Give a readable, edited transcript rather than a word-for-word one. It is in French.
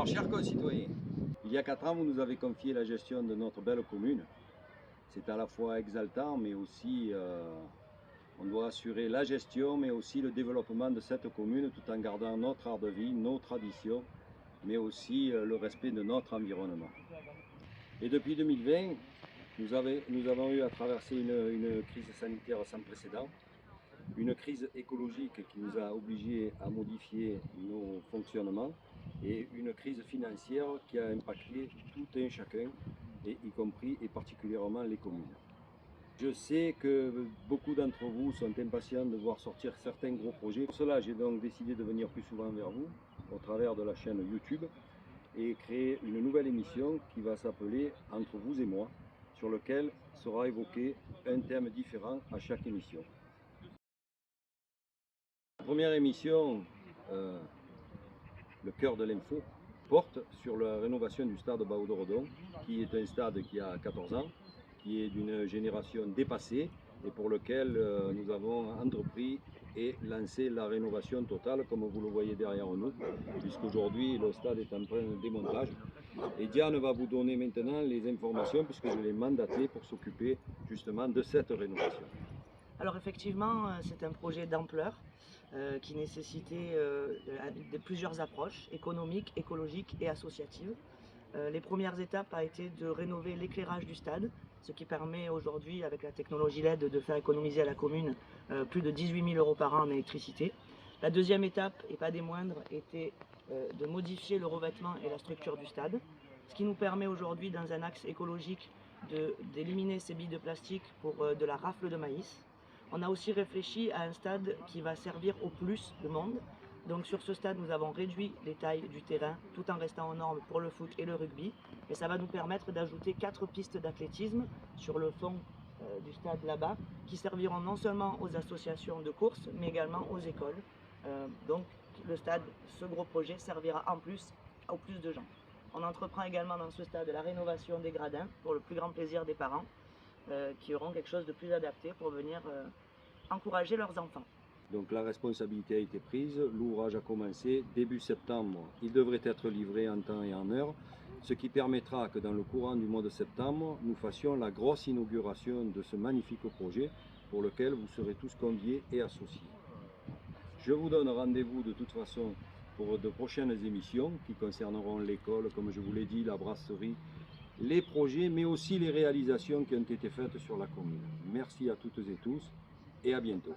Alors, chers concitoyens, il y a 4 ans, vous nous avez confié la gestion de notre belle commune. C'est à la fois exaltant, mais aussi on doit assurer la gestion, mais aussi le développement de cette commune, tout en gardant notre art de vie, nos traditions, mais aussi le respect de notre environnement. Et depuis 2020, nous avons eu à traverser une crise sanitaire sans précédent, une crise écologique qui nous a obligés à modifier nos fonctionnements et une crise financière qui a impacté tout un chacun, et y compris et particulièrement les communes. Je sais que beaucoup d'entre vous sont impatients de voir sortir certains gros projets. Pour cela, j'ai donc décidé de venir plus souvent vers vous au travers de la chaîne YouTube et créer une nouvelle émission qui va s'appeler Entre vous et moi, sur lequel sera évoqué un thème différent à chaque émission. La première émission, le cœur de l'info, porte sur la rénovation du stade Baodorodon, qui est un stade qui a 14 ans, qui est d'une génération dépassée et pour lequel nous avons entrepris et lancé la rénovation totale, comme vous le voyez derrière nous, puisqu'aujourd'hui le stade est en plein démontage. Et Diane va vous donner maintenant les informations, puisque je l'ai mandaté pour s'occuper justement de cette rénovation. Alors effectivement, c'est un projet d'ampleur qui nécessitait plusieurs approches économiques, écologiques et associatives. Les premières étapes ont été de rénover l'éclairage du stade, ce qui permet aujourd'hui, avec la technologie LED, de faire économiser à la commune plus de 18 000 € par an en électricité. La deuxième étape, et pas des moindres, était de modifier le revêtement et la structure du stade, ce qui nous permet aujourd'hui, dans un axe écologique, d'éliminer ces billes de plastique pour de la rafle de maïs. On a aussi réfléchi à un stade qui va servir au plus de monde. Donc sur ce stade, nous avons réduit les tailles du terrain tout en restant aux normes pour le foot et le rugby. Et ça va nous permettre d'ajouter 4 pistes d'athlétisme sur le fond du stade là-bas, qui serviront non seulement aux associations de course, mais également aux écoles. Donc le stade, ce gros projet, servira en plus aux plus de gens. On entreprend également dans ce stade la rénovation des gradins pour le plus grand plaisir des parents, qui auront quelque chose de plus adapté pour venir encourager leurs enfants. Donc la responsabilité a été prise, l'ouvrage a commencé début septembre. Il devrait être livré en temps et en heure, ce qui permettra que dans le courant du mois de septembre, nous fassions la grosse inauguration de ce magnifique projet pour lequel vous serez tous conviés et associés. Je vous donne rendez-vous de toute façon pour de prochaines émissions qui concerneront l'école, comme je vous l'ai dit, la brasserie, les projets, mais aussi les réalisations qui ont été faites sur la commune. Merci à toutes et tous et à bientôt.